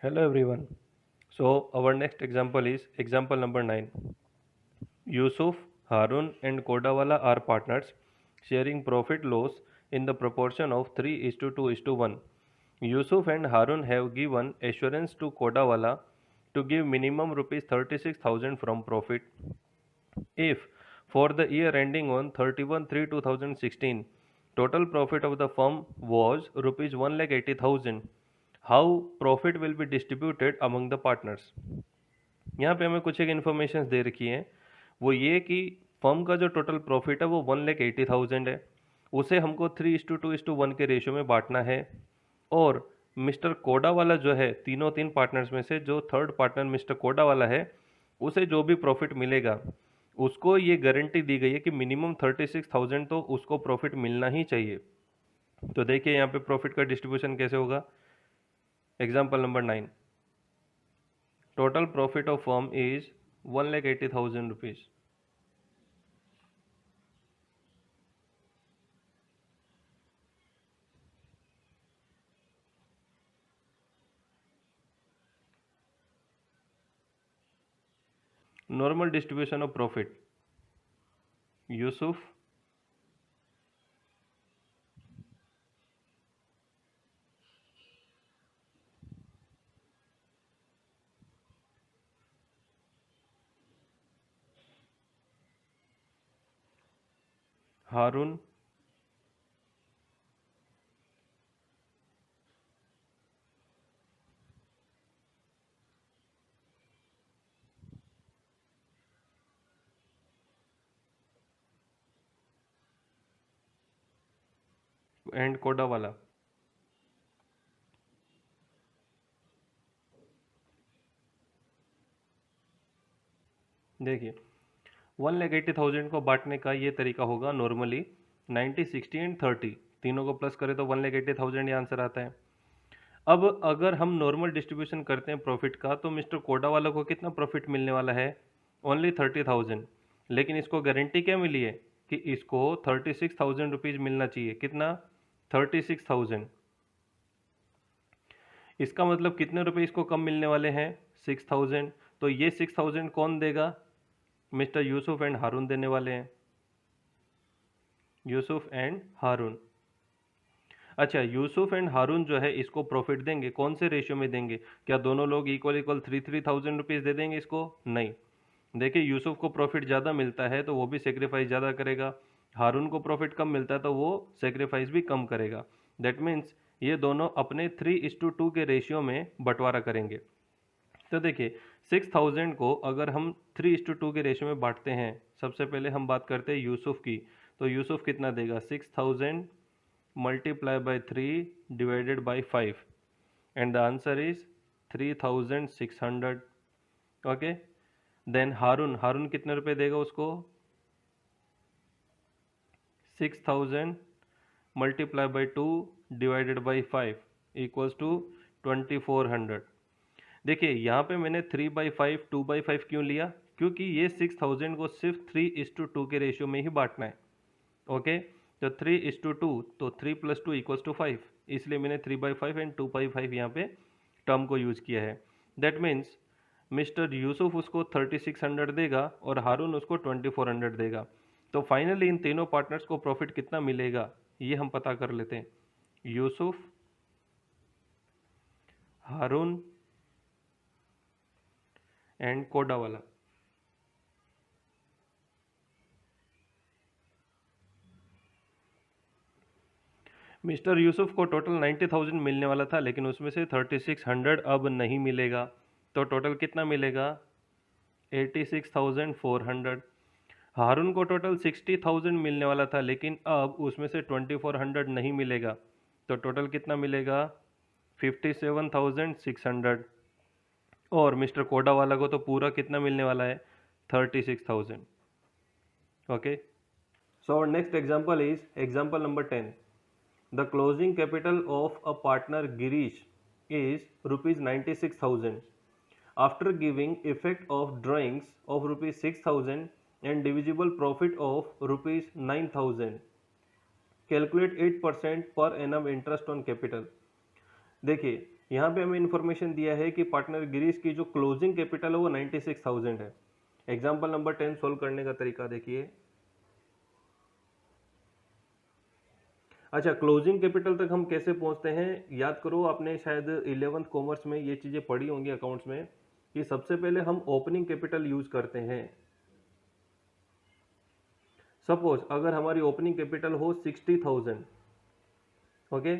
Hello everyone. So our next example is example number 9. Yusuf, Harun and Kodawala are partners sharing profit loss in the proportion of 3 is to 2 is to 1. Yusuf and Harun have given assurance to Kodawala to give minimum rupees 36,000 from profit if for the year ending on 31/3/2016 total profit of the firm was rupees 1,80,000, how profit will be distributed among the partners. यहाँ पे हमें कुछ एक information दे रखी है। वो ये कि फर्म का जो टोटल प्रॉफिट है वो 1,80,000 है। उसे हमको 3:2:1 के रेशियो में बांटना है। और मिस्टर कोडा वाला जो है, तीनों तीन पार्टनर्स में से जो थर्ड पार्टनर मिस्टर कोडा वाला है, उसे जो भी प्रॉफिट मिलेगा उसको ये गारंटी दी गई है कि मिनिमम 36,000 तो उसको प्रॉफिट मिलना ही चाहिए। तो देखिए यहाँ पे प्रॉफिट का डिस्ट्रीब्यूशन कैसे होगा। Example number 9, total profit of firm is 1,80,000 rupees. Normal distribution of profit, Yusuf, Haroon and Kodawala. देखिए 1,80,000 को बांटने का ये तरीका होगा नॉर्मली 90, 60 एंड 30, तीनों को प्लस करें तो 1,80,000 ये आंसर आता है। अब अगर हम नॉर्मल डिस्ट्रीब्यूशन करते हैं प्रॉफिट का तो मिस्टर कोडा वाला को कितना प्रॉफिट मिलने वाला है, ओनली 30,000। लेकिन इसको गारंटी क्या मिली है कि इसको 36,000 रुपीज़ मिलना चाहिए। कितना, 36,000। इसका मतलब कितने रुपए इसको कम मिलने वाले हैं, 6,000। तो ये 6,000 कौन देगा, मिस्टर यूसुफ एंड हारून देने वाले हैं, यूसुफ एंड हारून। अच्छा, यूसुफ एंड हारून जो है इसको प्रॉफिट देंगे, कौन से रेशियो में देंगे, क्या दोनों लोग इक्वल इक्वल 3,000 रुपीज़ दे देंगे इसको, नहीं। देखिए यूसुफ को प्रॉफिट ज़्यादा मिलता है तो वो भी सेक्रीफाइस ज़्यादा करेगा, हारून को प्रॉफिट कम मिलता है तो वो सेक्रीफाइस भी कम करेगा। दैट मीन्स ये दोनों अपने 3:2 के रेशियो में बंटवारा करेंगे। तो देखिए 6,000 को अगर हम 3:2 के रेशियो में बांटते हैं, सबसे पहले हम बात करते हैं यूसुफ की। तो यूसुफ कितना देगा, 6,000 multiply by 3 divided by 5 and the answer is 3,600। Okay, then Haroon, Haroon कितने रुपए देगा उसको, 6,000 multiply by 2 divided by 5 equals to 2,400। देखिए यहाँ पे मैंने 3/5 2/5 क्यों लिया, क्योंकि ये 6,000 को सिर्फ 3:2 के रेशियो में ही बांटना है। ओके, तो 3:2 तो 3 + 2 = 5, इसलिए मैंने 3/5 एंड 2/5 यहाँ पे टर्म को यूज किया है। दैट मीन्स मिस्टर यूसुफ उसको 3,600 देगा और हारून उसको 2,400 देगा। तो फाइनली इन तीनों पार्टनर्स को प्रॉफिट कितना मिलेगा ये हम पता कर लेते हैं। यूसुफ, हारून एंड कोडावाला। मिस्टर यूसुफ को टोटल 90,000 मिलने वाला था, लेकिन उसमें से 3,600 अब नहीं मिलेगा। तो टोटल कितना मिलेगा, 86,400। हारून को टोटल 60,000 मिलने वाला था, लेकिन अब उसमें से 2,400 नहीं मिलेगा। तो टोटल कितना मिलेगा, 57,600। और मिस्टर कोडा वाला को तो पूरा कितना मिलने वाला है, 36,000। Okay, so next example is example number 10। The closing capital of a partner Girish is rupees 96,000. After giving effect of drawings of rupees 6,000 and divisible profit of rupees 9,000, calculate 8% per annum interest on capital। देखिए यहाँ पे हमें information दिया है कि partner Girish की जो closing capital है वो 96,000 है। एग्जाम्पल नंबर 10 सोल्व करने का तरीका देखिए। अच्छा, क्लोजिंग कैपिटल तक हम कैसे पहुंचते हैं, याद करो आपने शायद 11th कॉमर्स में ये चीज़ें पढ़ी होंगी अकाउंट्स में, कि सबसे पहले हम ओपनिंग कैपिटल यूज करते हैं। सपोज अगर हमारी ओपनिंग कैपिटल हो 60,000, ओके,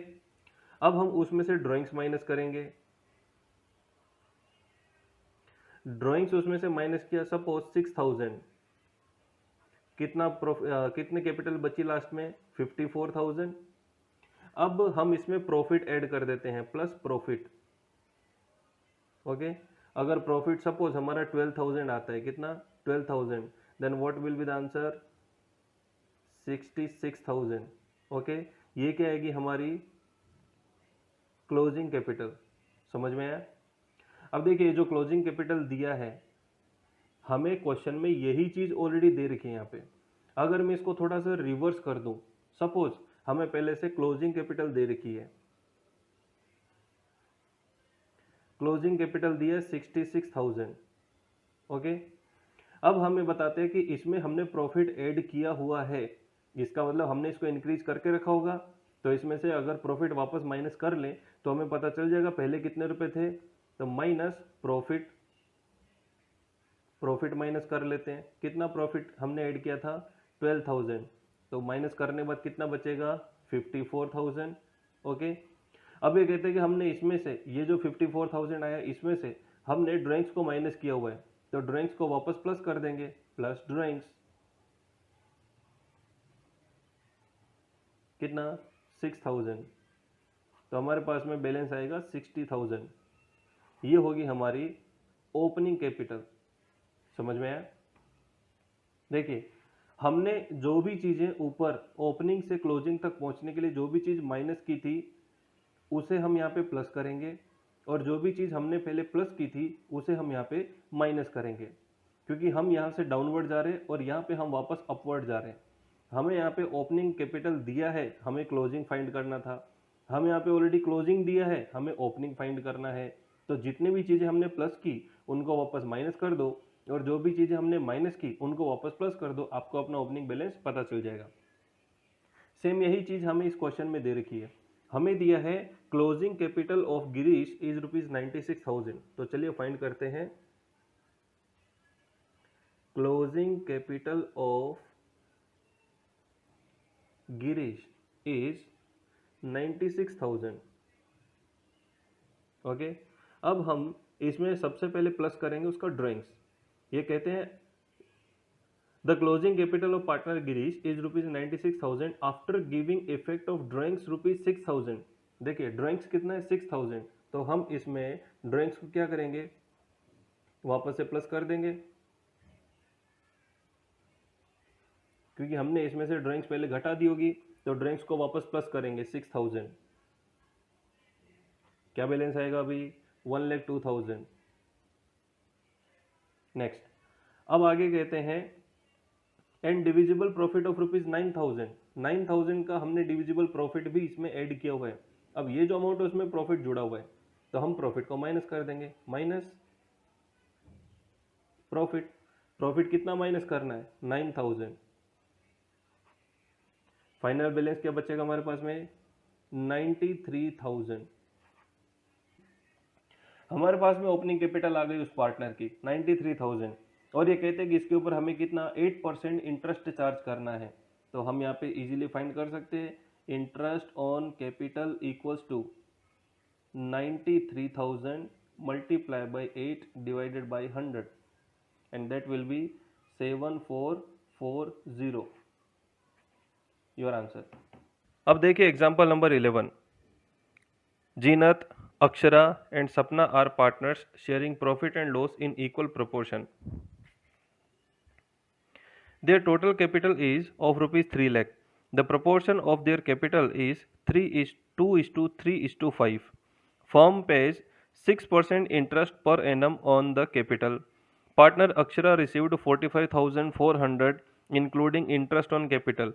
अब हम उसमें से ड्राइंग्स माइनस करेंगे। ड्राइंग्स उसमें से माइनस किया, सपोज 6,000, कितने कैपिटल बची लास्ट में, 54,000। अब हम इसमें प्रॉफिट ऐड कर देते हैं, प्लस प्रॉफिट, ओके। अगर प्रॉफिट सपोज हमारा 12,000 आता है, कितना, 12,000, then what will be the answer, 66,000, okay. ये क्या आएगी हमारी क्लोजिंग कैपिटल, समझ में आया। अब देखिए जो क्लोजिंग कैपिटल दिया है, हमें क्वेश्चन में यही चीज ऑलरेडी दे रखी है यहाँ पे। अगर मैं इसको थोड़ा सा रिवर्स कर दूं, सपोज हमें पहले से क्लोजिंग कैपिटल दे रखी है, क्लोजिंग कैपिटल दिया है 66,000, ओके। अब हमें बताते हैं कि इसमें हमने प्रॉफिट ऐड किया हुआ है, इसका मतलब हमने इसको इंक्रीज करके रखा होगा। तो इसमें से अगर प्रॉफिट वापस माइनस कर लें तो हमें पता चल जाएगा पहले कितने रुपए थे, तो माइनस प्रॉफिट, प्रॉफिट माइनस कर लेते हैं, कितना प्रॉफिट हमने ऐड किया था, 12,000, तो माइनस करने के बाद कितना बचेगा, 54,000, ओके। अब ये कहते हैं कि हमने इसमें से ये जो 54,000 आया, इसमें से हमने ड्राइंग्स को माइनस किया हुआ है, तो ड्राइंग्स को वापस प्लस कर देंगे, प्लस ड्राइंग्स, कितना, 6,000, तो हमारे पास में बैलेंस आएगा 60,000। ये होगी हमारी ओपनिंग कैपिटल, समझ में आया। देखिए हमने जो भी चीजें ऊपर ओपनिंग से क्लोजिंग तक पहुंचने के लिए जो भी चीज माइनस की थी उसे हम यहाँ पे प्लस करेंगे, और जो भी चीज हमने पहले प्लस की थी उसे हम यहाँ पे माइनस करेंगे, क्योंकि हम यहाँ से डाउनवर्ड जा रहे हैं और यहाँ पे हम वापस अपवर्ड जा रहे हैं। हमें यहाँ पे ओपनिंग कैपिटल दिया है, हमें क्लोजिंग फाइंड करना था। हम यहाँ पे ऑलरेडी क्लोजिंग दिया है, हमें ओपनिंग फाइंड करना है। तो जितनी भी चीजें हमने प्लस की उनको वापस माइनस कर दो, और जो भी चीजें हमने माइनस की उनको वापस प्लस कर दो, आपको अपना ओपनिंग बैलेंस पता चल जाएगा। सेम यही चीज हमें इस क्वेश्चन में दे रखी है। हमें दिया है closing capital of Girish is ₹96,000, तो चलिए फाइंड करते हैं। Closing capital of Girish is 96,000, okay. अब हम इसमें सबसे पहले प्लस करेंगे उसका ड्राइंग्स। ये कहते हैं the closing capital of partner Girish is ₹96,000 after giving effect of drawings ₹6,000। देखिए ड्राइंग्स कितना है, 6,000, तो हम इसमें ड्राइंग्स को क्या करेंगे, वापस से प्लस कर देंगे, क्योंकि हमने इसमें से ड्राइंग्स पहले घटा दी होगी, तो ड्राइंग्स को वापस प्लस करेंगे 6,000। क्या बैलेंस आएगा अभी, 1,02,000। नेक्स्ट, अब आगे कहते हैं एंड डिविजिबल प्रॉफिट ऑफ ₹9,000। 9,000 का हमने डिविजिबल प्रॉफिट भी इसमें ऐड किया हुआ है। अब ये जो अमाउंट है उसमें प्रॉफिट जुड़ा हुआ है, तो हम प्रॉफिट को माइनस कर देंगे, माइनस प्रॉफिट। प्रॉफिट कितना माइनस करना है, 9,000। फाइनल बैलेंस क्या बचेगा हमारे पास में, 93,000। हमारे पास में ओपनिंग कैपिटल आ गई उस पार्टनर की 93,000, और ये कहते हैं कि इसके ऊपर हमें कितना 8% इंटरेस्ट चार्ज करना है। तो हम यहाँ पे इजीली फाइंड कर सकते हैं, interest on capital equals to 93,000 multiply by 8 divided by 100, and that will be 7440, your answer. अब देखिए example number 11। Zeenat, Akshara and Sapna are partners sharing profit and loss in equal proportion. Their total capital is of ₹3 lakh. The proportion of their capital is 2:3:5. Firm pays 6% interest per annum on the capital. Partner Akshara received 45,400 including interest on capital.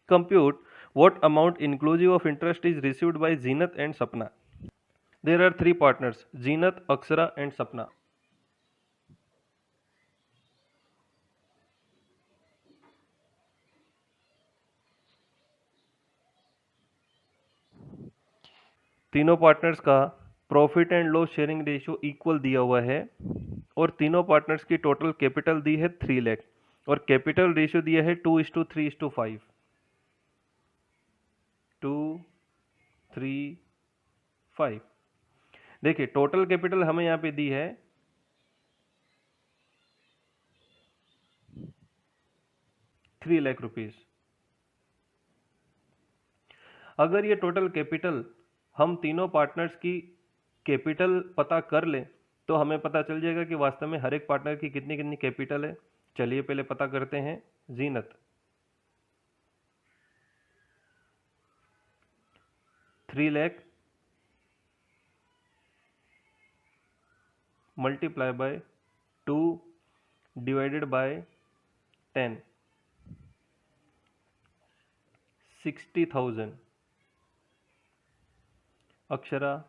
Compute what amount inclusive of interest is received by Zenith and Sapna. There are 3 partners, Zeenat, Akshara and Sapna. तीनों partners का profit and loss sharing ratio equal दिया हुआ है और तीनों partners की total capital दी है 3 लाख और कैपिटल रेशियो दिया है 2:3:5। 2:3:5। देखिए टोटल कैपिटल हमें यहाँ पे दी है 3 लाख रुपीज। अगर ये टोटल कैपिटल हम तीनों पार्टनर्स की कैपिटल पता कर लें तो हमें पता चल जाएगा कि वास्तव में हर एक पार्टनर की कितनी कितनी कैपिटल है। चलिए पहले पता करते हैं। जीनत 3 lakh multiply by 2 divided bye 10, 60,000। Akshara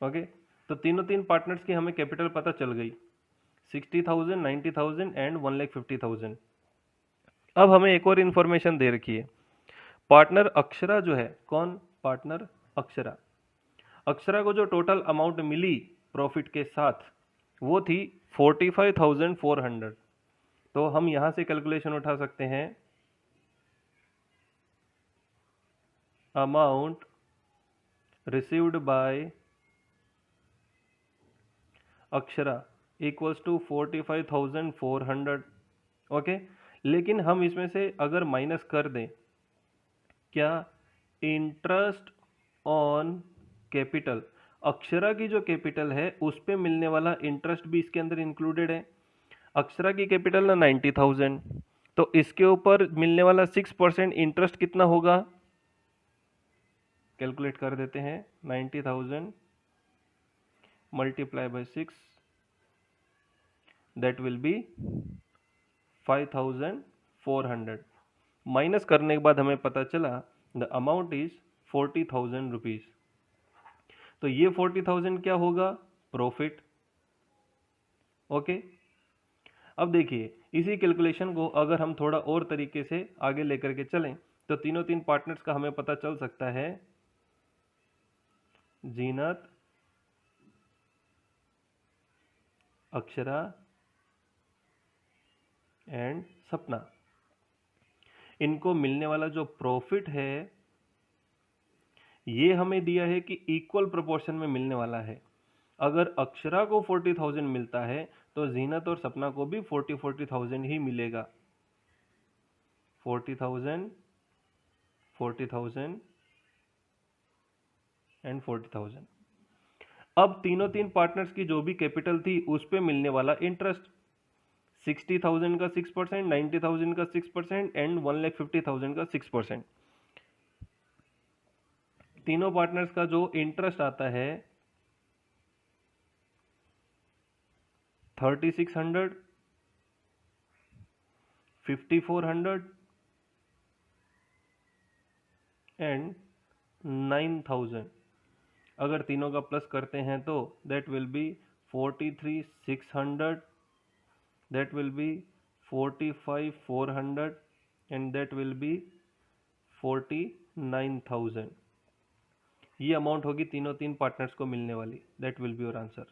okay. तो तीन पार्टनर्स की हमें कैपिटल पता चल गई, 60,000, 90,000 एंड 1,50,000। अब हमें एक और इन्फॉर्मेशन दे रखी है। पार्टनर अक्षरा जो है, कौन? पार्टनर अक्षरा। अक्षरा को जो टोटल अमाउंट मिली प्रॉफिट के साथ वो थी 45,400। तो हम यहां से कैलकुलेशन उठा सकते हैं, amount received by Akshara equals to 45,400। Okay. लेकिन हम इसमें से अगर माइनस कर दें, क्या? इंटरेस्ट ऑन कैपिटल, अक्षरा की जो कैपिटल है उस पे मिलने वाला इंटरेस्ट भी इसके अंदर इंक्लूडेड है। अक्षरा की कैपिटल ना 90,000, तो इसके ऊपर मिलने वाला 6% इंटरेस्ट कितना होगा? कैलकुलेट कर देते हैं। 90,000 multiply by 6, that will B 5,400। Minus करने के बाद हमें पता चला द अमाउंट इज 40,000 रुपीज। तो ये 40,000 क्या होगा? प्रॉफिट। ओके। अब देखिए इसी कैलकुलेशन को अगर हम थोड़ा और तरीके से आगे लेकर के चलें तो तीन पार्टनर्स का हमें पता चल सकता है, जीनत, अक्षरा एंड सपना। इनको मिलने वाला जो प्रॉफिट है ये हमें दिया है कि इक्वल प्रोपोर्शन में मिलने वाला है। अगर अक्षरा को 40,000 मिलता है तो जीनत और सपना को भी 40,000 ही मिलेगा। 40,000, 40,000 एंड 40,000। अब तीन पार्टनर्स की जो भी कैपिटल थी उस पे मिलने वाला इंटरेस्ट, 60,000 का 6%, 90,000 का 6% एंड 1,50,000 का 6%। तीनों पार्टनर्स का जो इंटरेस्ट आता है 3,600, 5,400 एंड 9,000। अगर तीनों का प्लस करते हैं तो that will B 43,600, that will B 45,400 and that will B 49,000। ये अमाउंट होगी तीन पार्टनर्स को मिलने वाली। That will be your answer.